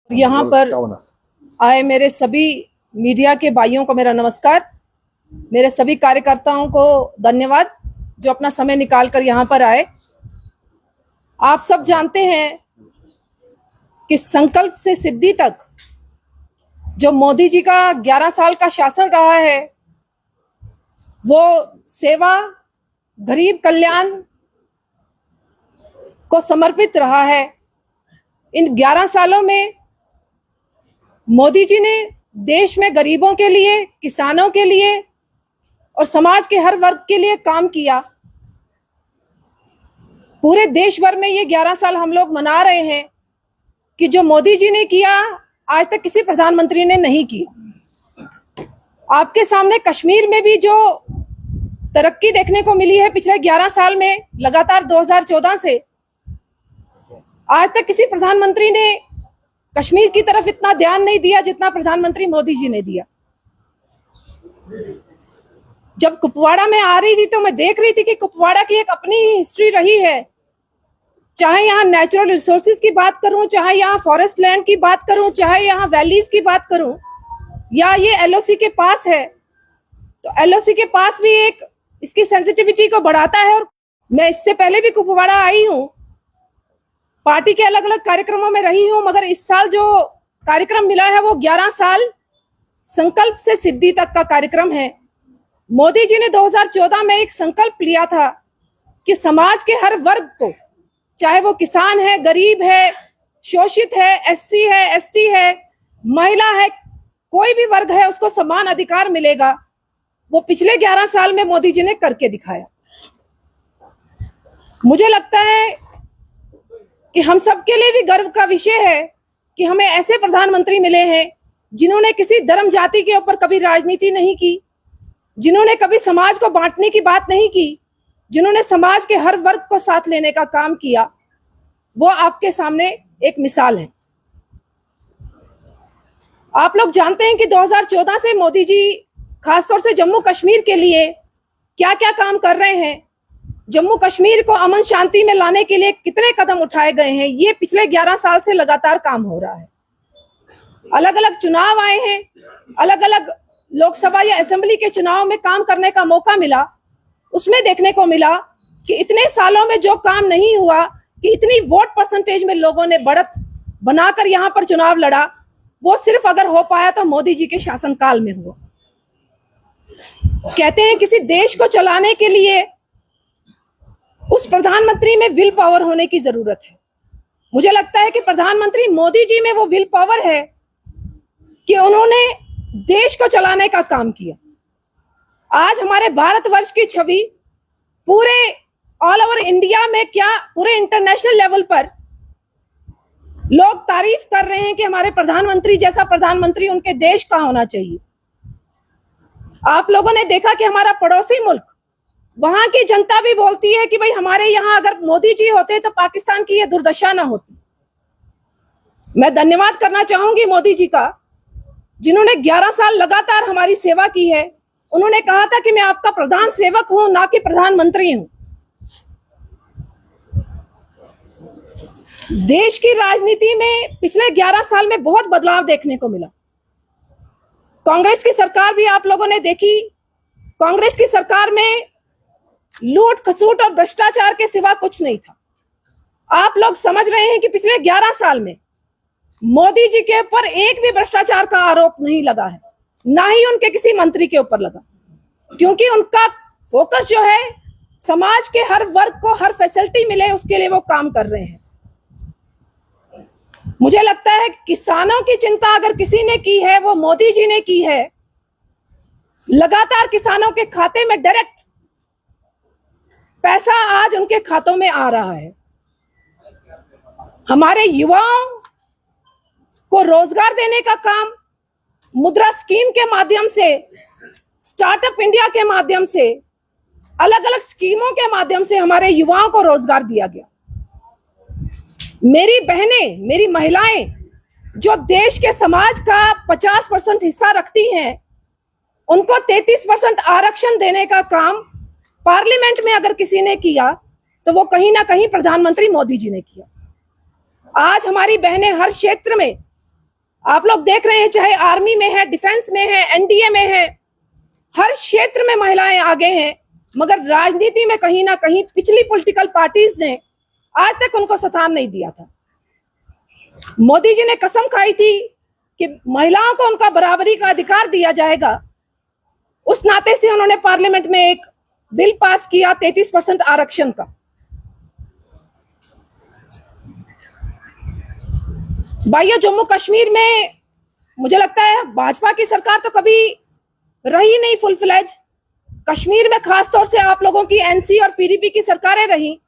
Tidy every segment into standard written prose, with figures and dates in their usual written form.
यहाँ पर आए मेरे सभी मीडिया के भाइयों को मेरा नमस्कार। मेरे सभी कार्यकर्ताओं को धन्यवाद जो अपना समय निकाल कर यहाँ पर आए। आप सब जानते हैं कि संकल्प से सिद्धि तक जो मोदी जी का 11 साल का शासन रहा है वो सेवा, गरीब कल्याण को समर्पित रहा है। इन 11 सालों में मोदी जी ने देश में गरीबों के लिए, किसानों के लिए और समाज के हर वर्ग के लिए काम किया। पूरे देश भर में ये 11 साल हम लोग मना रहे हैं कि जो मोदी जी ने किया आज तक किसी प्रधानमंत्री ने नहीं किया। आपके सामने कश्मीर में भी जो तरक्की देखने को मिली है पिछले 11 साल में, लगातार 2014 से आज तक किसी प्रधानमंत्री ने कश्मीर की तरफ इतना ध्यान नहीं दिया जितना प्रधानमंत्री मोदी जी ने दिया। जब कुपवाड़ा में आ रही थी तो मैं देख रही थी कि कुपवाड़ा की एक अपनी हिस्ट्री रही है। चाहे यहाँ नेचुरल रिसोर्सेज की बात करूं, चाहे यहाँ फॉरेस्ट लैंड की बात करूं, चाहे यहाँ वैलीज की बात करूं, या ये एलओसी के पास है तो एलओसी के पास भी एक इसकी सेंसिटिविटी को बढ़ाता है। और मैं इससे पहले भी कुपवाड़ा आई हूँ, पार्टी के अलग अलग कार्यक्रमों में रही हूं, मगर इस साल जो कार्यक्रम मिला है वो 11 साल संकल्प से सिद्धि तक का कार्यक्रम है। मोदी जी ने 2014 में एक संकल्प लिया था कि समाज के हर वर्ग को, चाहे वो किसान है, गरीब है, शोषित है, एससी है, एसटी है, महिला है, कोई भी वर्ग है, उसको समान अधिकार मिलेगा। वो पिछले 11 साल में मोदी जी ने करके दिखाया। मुझे लगता है कि हम सबके लिए भी गर्व का विषय है कि हमें ऐसे प्रधानमंत्री मिले हैं जिन्होंने किसी धर्म जाति के ऊपर कभी राजनीति नहीं की, जिन्होंने कभी समाज को बांटने की बात नहीं की, जिन्होंने समाज के हर वर्ग को साथ लेने का काम किया। वो आपके सामने एक मिसाल है। आप लोग जानते हैं कि 2014 से मोदी जी खासतौर से जम्मू कश्मीर के लिए क्या क्या काम कर रहे हैं, जम्मू कश्मीर को अमन शांति में लाने के लिए कितने कदम उठाए गए हैं, ये पिछले 11 साल से लगातार काम हो रहा है। अलग अलग चुनाव आए हैं, अलग अलग लोकसभा या असेंबली के चुनाव में काम करने का मौका मिला। उसमें देखने को मिला कि इतने सालों में जो काम नहीं हुआ, कि इतनी वोट परसेंटेज में लोगों ने बढ़त बनाकर यहाँ पर चुनाव लड़ा, वो सिर्फ अगर हो पाया तो मोदी जी के शासनकाल में हुआ। कहते हैं किसी देश को चलाने के लिए उस प्रधानमंत्री में विल पावर होने की जरूरत है। मुझे लगता है कि प्रधानमंत्री मोदी जी में वो विल पावर है कि उन्होंने देश को चलाने का काम किया। आज हमारे भारतवर्ष की छवि पूरे ऑल ओवर इंडिया में, क्या पूरे इंटरनेशनल लेवल पर लोग तारीफ कर रहे हैं कि हमारे प्रधानमंत्री जैसा प्रधानमंत्री उनके देश का होना चाहिए। आप लोगों ने देखा कि हमारा पड़ोसी मुल्क, वहां की जनता भी बोलती है कि भाई हमारे यहाँ अगर मोदी जी होते तो पाकिस्तान की ये दुर्दशा ना होती। मैं धन्यवाद करना चाहूंगी मोदी जी का, जिन्होंने 11 साल लगातार हमारी सेवा की है। उन्होंने कहा था कि मैं आपका प्रधान सेवक हूं, ना कि प्रधानमंत्री हूं। देश की राजनीति में पिछले 11 साल में बहुत बदलाव देखने को मिला। कांग्रेस की सरकार भी आप लोगों ने देखी। कांग्रेस की सरकार में लूट खसूट और भ्रष्टाचार के सिवा कुछ नहीं था। आप लोग समझ रहे हैं कि पिछले 11 साल में मोदी जी के ऊपर एक भी भ्रष्टाचार का आरोप नहीं लगा है, ना ही उनके किसी मंत्री के ऊपर लगा, क्योंकि उनका फोकस जो है समाज के हर वर्ग को हर फैसिलिटी मिले, उसके लिए वो काम कर रहे हैं। मुझे लगता है किसानों की चिंता अगर किसी ने की है वो मोदी जी ने की है। लगातार किसानों के खाते में डायरेक्ट पैसा आज उनके खातों में आ रहा है। हमारे युवाओं को रोजगार देने का काम मुद्रा स्कीम के माध्यम से, स्टार्टअप इंडिया के माध्यम से, अलग अलग स्कीमों के माध्यम से हमारे युवाओं को रोजगार दिया गया। मेरी बहनें, मेरी महिलाएं जो देश के समाज का 50% हिस्सा रखती हैं, उनको 33% आरक्षण देने का काम पार्लियामेंट में अगर किसी ने किया तो वो कहीं ना कहीं प्रधानमंत्री मोदी जी ने किया। आज हमारी बहनें हर क्षेत्र में आप लोग देख रहे हैं, चाहे आर्मी में है, डिफेंस में है, एनडीए में है, हर क्षेत्र में महिलाएं आगे हैं, मगर राजनीति में कहीं ना कहीं पिछली पॉलिटिकल पार्टीज ने आज तक उनको स्थान नहीं दिया था। मोदी जी ने कसम खाई थी कि महिलाओं को उनका बराबरी का अधिकार दिया जाएगा। उस नाते से उन्होंने पार्लियामेंट में एक बिल पास किया 33% आरक्षण का। भाइयों, जम्मू कश्मीर में मुझे लगता है भाजपा की सरकार तो कभी रही नहीं फुल फ्लेज। कश्मीर में खासतौर से आप लोगों की एनसी और पीडीपी की सरकारें रही।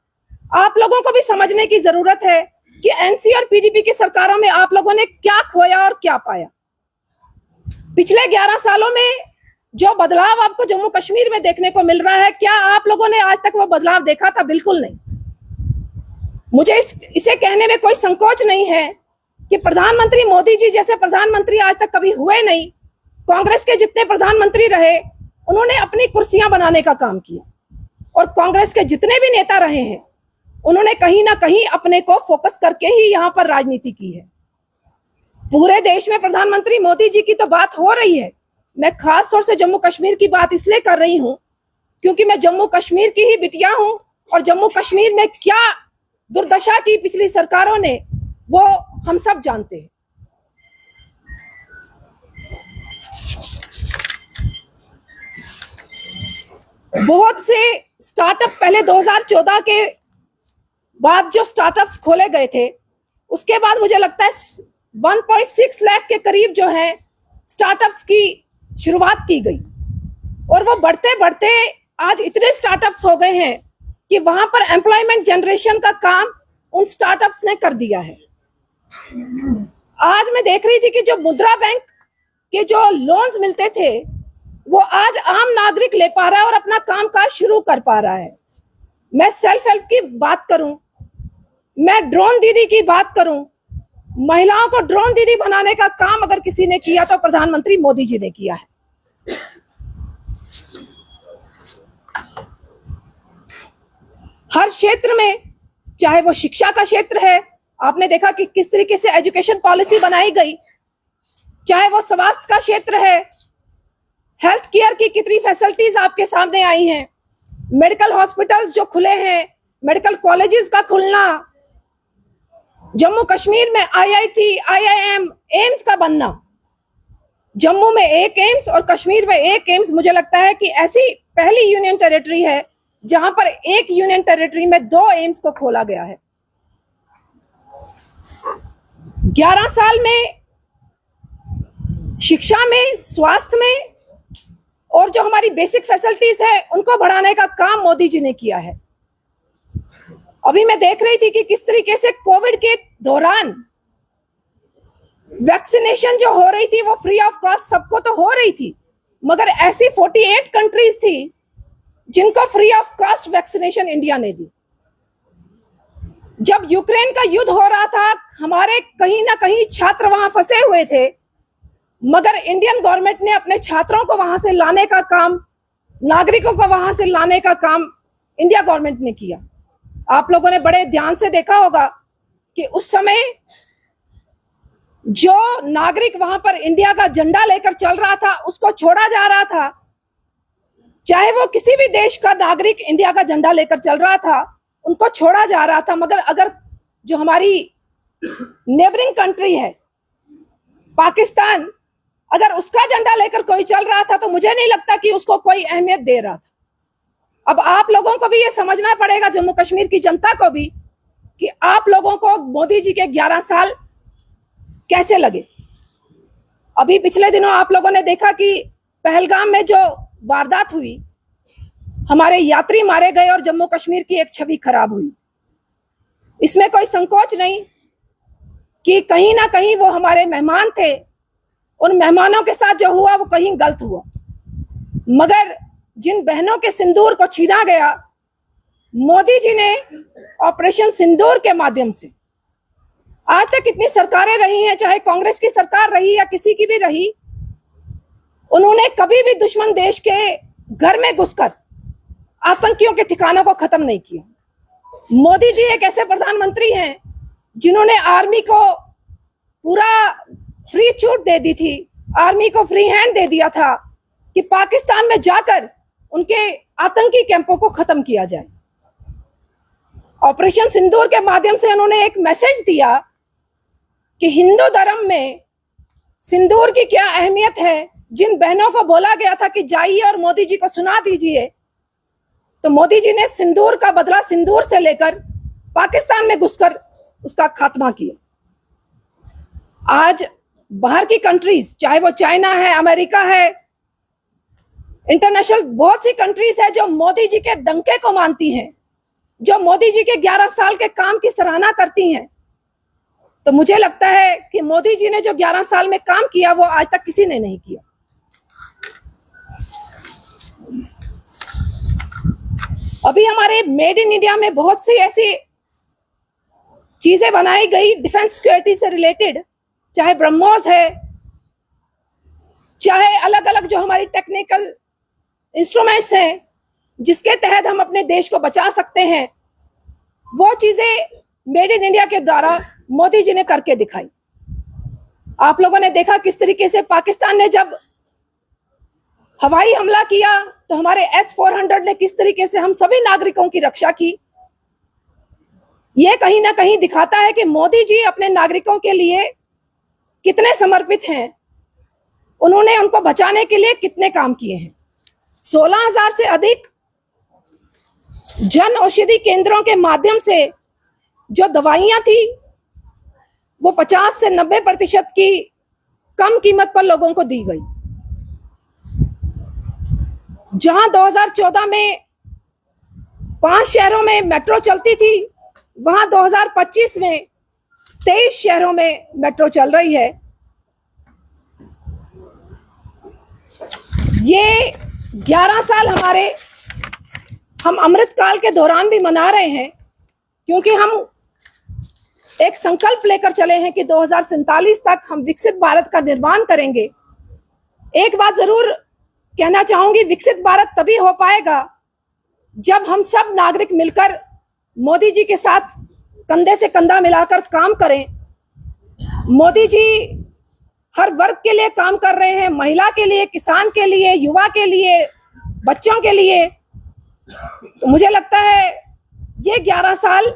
आप लोगों को भी समझने की जरूरत है कि एनसी और पीडीपी की सरकारों में आप लोगों ने क्या खोया और क्या पाया। पिछले 11 सालों में जो बदलाव आपको जम्मू कश्मीर में देखने को मिल रहा है, क्या आप लोगों ने आज तक वो बदलाव देखा था? बिल्कुल नहीं। मुझे इसे कहने में कोई संकोच नहीं है कि प्रधानमंत्री मोदी जी जैसे प्रधानमंत्री आज तक कभी हुए नहीं। कांग्रेस के जितने प्रधानमंत्री रहे, उन्होंने अपनी कुर्सियां बनाने का काम किया, और कांग्रेस के जितने भी नेता रहे हैं, उन्होंने कहीं ना कहीं अपने को फोकस करके ही यहां पर राजनीति की है। पूरे देश में प्रधानमंत्री मोदी जी की तो बात हो रही है। मैं खास तौर से जम्मू कश्मीर की बात इसलिए कर रही हूं क्योंकि मैं जम्मू कश्मीर की ही बिटिया हूं, और जम्मू कश्मीर में क्या दुर्दशा की पिछली सरकारों ने, वो हम सब जानते हैं। बहुत से स्टार्टअप पहले 2014 के बाद जो स्टार्टअप्स खोले गए थे, उसके बाद मुझे लगता है 1.6 लाख के करीब जो है स्टार्टअप्स की शुरुआत की गई, और वो बढ़ते बढ़ते आज इतने स्टार्टअप्स हो गए हैं कि वहां पर एम्प्लॉयमेंट जनरेशन का काम उन स्टार्टअप्स ने कर दिया है। आज मैं देख रही थी कि जो मुद्रा बैंक के जो लोन्स मिलते थे, वो आज आम नागरिक ले पा रहा है और अपना कामकाज शुरू कर पा रहा है। मैं सेल्फ हेल्प की बात करूं, मैं ड्रोन दीदी की बात करूं, महिलाओं को ड्रोन दीदी बनाने का काम अगर किसी ने किया तो प्रधानमंत्री मोदी जी ने किया है। हर क्षेत्र में, चाहे वो शिक्षा का क्षेत्र है, आपने देखा कि किस तरीके से एजुकेशन पॉलिसी बनाई गई, चाहे वो स्वास्थ्य का क्षेत्र है, हेल्थ केयर की कितनी फैसिलिटीज आपके सामने आई हैं, मेडिकल हॉस्पिटल्स जो खुले हैं, मेडिकल कॉलेजेस का खुलना, जम्मू कश्मीर में आईआईटी, आईआईएम, एम्स का बनना। जम्मू में एक एम्स और कश्मीर में एक एम्स, मुझे लगता है कि ऐसी पहली यूनियन टेरिटरी है जहां पर एक यूनियन टेरिटरी में 2 एम्स को खोला गया है। 11 साल में शिक्षा में, स्वास्थ्य में, और जो हमारी बेसिक फैसिलिटीज है उनको बढ़ाने का काम मोदी जी ने किया है। अभी मैं देख रही थी कि किस तरीके से कोविड के दौरान वैक्सीनेशन जो हो रही थी वो फ्री ऑफ कॉस्ट सबको तो हो रही थी, मगर ऐसी 48 कंट्रीज थी जिनको free of cost vaccination India ने दी। जब यूक्रेन का युद्ध हो रहा था, हमारे कहीं ना कहीं छात्र वहां फंसे हुए थे, मगर इंडियन गवर्नमेंट ने अपने छात्रों को वहां से लाने का काम, नागरिकों को वहां से लाने का काम इंडिया गवर्नमेंट ने किया। आप लोगों ने बड़े ध्यान से देखा होगा कि उस समय जो नागरिक वहां पर इंडिया का झंडा लेकर चल रहा था, उसको छोड़ा जा रहा था। चाहे वो किसी भी देश का नागरिक इंडिया का झंडा लेकर चल रहा था, उनको छोड़ा जा रहा था, मगर अगर जो हमारी नेबरिंग कंट्री है पाकिस्तान, अगर उसका झंडा लेकर कोई चल रहा था तो मुझे नहीं लगता कि उसको कोई अहमियत दे रहा था। अब आप लोगों को भी ये समझना पड़ेगा, जम्मू कश्मीर की जनता को भी, कि आप लोगों को मोदी जी के 11 साल कैसे लगे। अभी पिछले दिनों आप लोगों ने देखा कि पहलगाम में जो वारदात हुई, हमारे यात्री मारे गए और जम्मू कश्मीर की एक छवि खराब हुई। इसमें कोई संकोच नहीं कि कहीं ना कहीं वो हमारे मेहमान थे, उन मेहमानों के साथ जो हुआ वो कहीं गलत हुआ, मगर जिन बहनों के सिंदूर को छीना गया, मोदी जी ने ऑपरेशन सिंदूर के माध्यम से, आज तक कितनी सरकारें रही हैं, चाहे कांग्रेस की सरकार रही या किसी की भी रही, उन्होंने कभी भी दुश्मन देश के घर में घुसकर आतंकियों के ठिकानों को खत्म नहीं किया। मोदी जी एक ऐसे प्रधानमंत्री हैं जिन्होंने आर्मी को पूरा फ्री छूट दे दी थी, आर्मी को फ्री हैंड दे दिया था कि पाकिस्तान में जाकर उनके आतंकी कैंपों को खत्म किया जाए। ऑपरेशन सिंदूर के माध्यम से उन्होंने एक मैसेज दिया कि हिंदू धर्म में सिंदूर की क्या अहमियत है। जिन बहनों को बोला गया था कि जाइए और मोदी जी को सुना दीजिए, तो मोदी जी ने सिंदूर का बदला सिंदूर से लेकर पाकिस्तान में घुसकर उसका खात्मा किया। आज बाहर की कंट्रीज, चाहे वो चाइना है, अमेरिका है, इंटरनेशनल बहुत सी कंट्रीज है जो मोदी जी के डंके को मानती हैं, जो मोदी जी के 11 साल के काम की सराहना करती हैं। तो मुझे लगता है कि मोदी जी ने जो 11 साल में काम किया वो आज तक किसी ने नहीं किया। अभी हमारे मेड इन इंडिया में बहुत सी ऐसी चीजें बनाई गई डिफेंस सिक्योरिटी से रिलेटेड, चाहे ब्रह्मोस है, चाहे अलग अलग जो हमारी टेक्निकल इंस्ट्रूमेंट्स हैं जिसके तहत हम अपने देश को बचा सकते हैं, वो चीजें मेड इन इंडिया के द्वारा मोदी जी ने करके दिखाई। आप लोगों ने देखा किस तरीके से पाकिस्तान ने जब हवाई हमला किया तो हमारे S-400 ने किस तरीके से हम सभी नागरिकों की रक्षा की। यह कहीं ना कहीं दिखाता है कि मोदी जी अपने नागरिकों के लिए कितने समर्पित हैं, उन्होंने उनको बचाने के लिए कितने काम किए हैं। 16,000 से अधिक जन औषधि केंद्रों के माध्यम से जो दवाइयां थी वो 50 से 90% की कम कीमत पर लोगों को दी गई। जहां 2014 में 5 शहरों में मेट्रो चलती थी, वहां 2025 में 23 शहरों में मेट्रो चल रही है। ये 11 साल हम अमृतकाल के दौरान भी मना रहे हैं, क्योंकि हम एक संकल्प लेकर चले हैं कि 2047 तक हम विकसित भारत का निर्माण करेंगे। एक बात जरूर कहना चाहूंगी, विकसित भारत तभी हो पाएगा जब हम सब नागरिक मिलकर मोदी जी के साथ कंधे से कंधा मिलाकर काम करें। मोदी जी हर वर्ग के लिए काम कर रहे हैं, महिला के लिए, किसान के लिए, युवा के लिए, बच्चों के लिए। तो मुझे लगता है ये 11 साल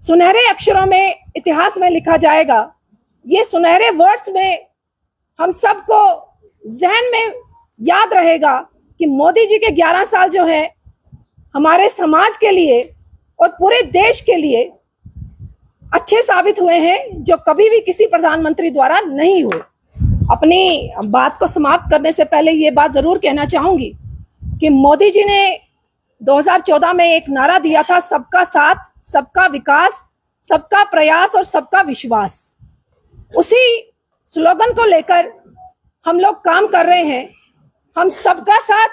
सुनहरे अक्षरों में इतिहास में लिखा जाएगा। ये सुनहरे वर्ड्स में हम सबको जहन में याद रहेगा कि मोदी जी के 11 साल जो है हमारे समाज के लिए और पूरे देश के लिए अच्छे साबित हुए हैं, जो कभी भी किसी प्रधानमंत्री द्वारा नहीं हुए। अपनी बात को समाप्त करने से पहले ये बात जरूर कहना चाहूंगी कि मोदी जी ने 2014 में एक नारा दिया था, सबका साथ, सबका विकास, सबका प्रयास और सबका विश्वास। उसी स्लोगन को लेकर हम लोग काम कर रहे हैं। हम सबका साथ,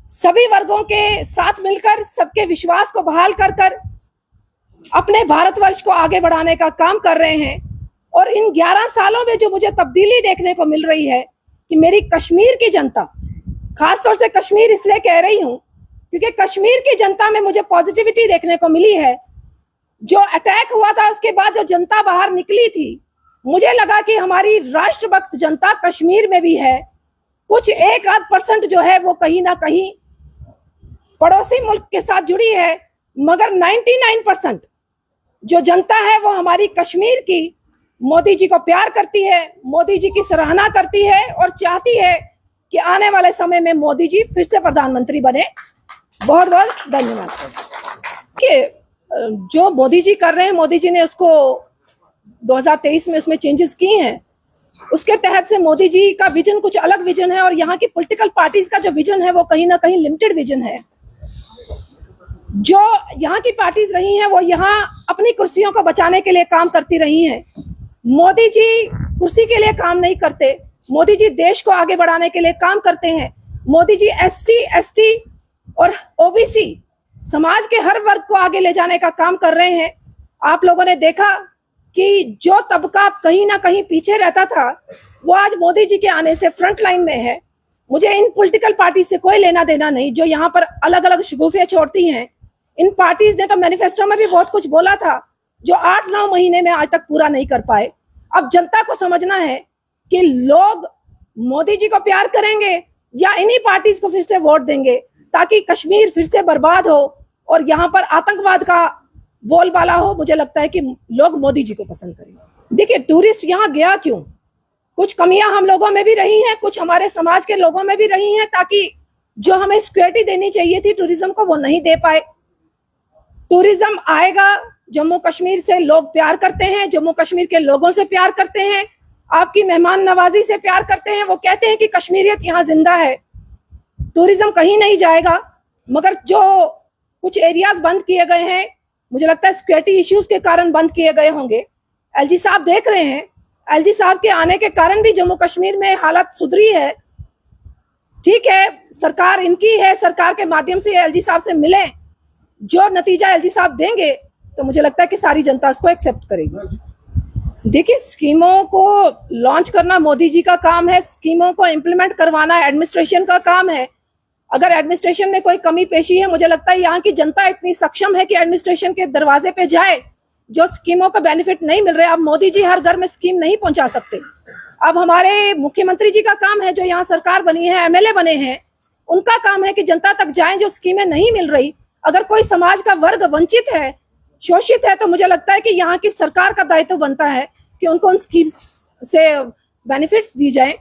सभी वर्गों के साथ मिलकर सबके विश्वास को बहाल कर कर अपने भारतवर्ष को आगे बढ़ाने का काम कर रहे हैं। और इन 11 सालों में जो मुझे तब्दीली देखने को मिल रही है कि मेरी कश्मीर की जनता, खासतौर से कश्मीर इसलिए कह रही हूं क्योंकि कश्मीर की जनता में मुझे पॉजिटिविटी देखने को मिली है। जो अटैक हुआ था उसके बाद जो जनता बाहर निकली थी, मुझे लगा कि हमारी राष्ट्रभक्त जनता कश्मीर में भी है। कुछ 1-8% जो है वो कहीं ना कहीं पड़ोसी मुल्क के साथ जुड़ी है, मगर 99% जो जनता है वो हमारी कश्मीर की मोदी जी को प्यार करती है, मोदी जी की सराहना करती है और चाहती है कि आने वाले समय में मोदी जी फिर से प्रधानमंत्री बने। बहुत बहुत धन्यवाद। कि जो मोदी जी कर रहे हैं, मोदी जी ने उसको 2023 में उसमें चेंजेस किए हैं। उसके तहत से मोदी जी का विजन कुछ अलग विजन है और यहाँ की पॉलिटिकल पार्टीज का जो विजन है वो कहीं ना कहीं लिमिटेड विजन है। जो यहाँ की पार्टीज रही हैं वो यहाँ अपनी कुर्सियों को बचाने के लिए काम करती रही हैं। मोदी जी कुर्सी के लिए काम नहीं करते, मोदी जी देश को आगे बढ़ाने के लिए काम करते हैं। मोदी जी SC, ST और OBC समाज के हर वर्ग को आगे ले जाने का काम कर रहे हैं। आप लोगों ने देखा कि जो तबका कहीं ना कहीं पीछे रहता था वो आज मोदी जी के आने से फ्रंट लाइन में है। मुझे इन पॉलिटिकल पार्टी से कोई लेना देना नहीं जो यहाँ पर अलग अलग शगुफे छोड़ती हैं। इन पार्टीज ने तो मैनिफेस्टो में भी बहुत कुछ बोला था जो 8-9 महीने में आज तक पूरा नहीं कर पाए। अब जनता को समझना है कि लोग मोदी जी को प्यार करेंगे या इन्हीं पार्टीज को फिर से वोट देंगे ताकि कश्मीर फिर से बर्बाद हो और यहाँ पर आतंकवाद का बोलबाला हो। मुझे लगता है कि लोग मोदी जी को पसंद करेंगे। देखिए, टूरिस्ट यहाँ गया क्यों? कुछ कमियां हम लोगों में भी रही हैं, कुछ हमारे समाज के लोगों में भी रही हैं, ताकि जो हमें सिक्योरिटी देनी चाहिए थी टूरिज्म को, वो नहीं दे पाए। टूरिज्म आएगा, जम्मू कश्मीर से लोग प्यार करते हैं, जम्मू कश्मीर के लोगों से प्यार करते हैं, आपकी मेहमान नवाजी से प्यार करते हैं। वो कहते हैं कि कश्मीरियत यहाँ जिंदा है। टूरिज्म कहीं नहीं जाएगा, मगर जो कुछ एरियाज बंद किए गए हैं, मुझे लगता है सिक्योरिटी इश्यूज के कारण बंद किए गए होंगे। एलजी साहब देख रहे हैं, एलजी साहब के आने के कारण भी जम्मू कश्मीर में हालत सुधरी है। ठीक है, सरकार इनकी है, सरकार के माध्यम से एलजी साहब से मिले, जो नतीजा एलजी साहब देंगे तो मुझे लगता है कि सारी जनता उसको एक्सेप्ट करेगी। देखिए, स्कीमों को लॉन्च करना मोदी जी का काम है, स्कीमों को इम्प्लीमेंट करवाना एडमिनिस्ट्रेशन का काम है। अगर एडमिनिस्ट्रेशन में कोई कमी पेशी है, मुझे लगता है यहाँ की जनता इतनी सक्षम है कि एडमिनिस्ट्रेशन के दरवाजे पे जाए। जो स्कीमों का बेनिफिट नहीं मिल रहे, अब मोदी जी हर घर में स्कीम नहीं पहुंचा सकते। अब हमारे मुख्यमंत्री जी का काम है, जो यहाँ सरकार बनी है, एमएलए बने हैं, उनका काम है कि जनता तक जाएं जो स्कीमें नहीं मिल रही। अगर कोई समाज का वर्ग वंचित है, शोषित है, तो मुझे लगता है कि यहाँ की सरकार का दायित्व बनता है कि उनको उन स्कीम्स से बेनिफिट्स दी जाए।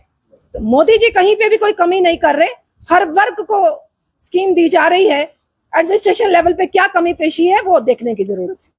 तो मोदी जी कहीं पे भी कोई कमी नहीं कर रहे, हर वर्ग को स्कीम दी जा रही है। एडमिनिस्ट्रेशन लेवल पे क्या कमी पेशी है वो देखने की जरूरत है।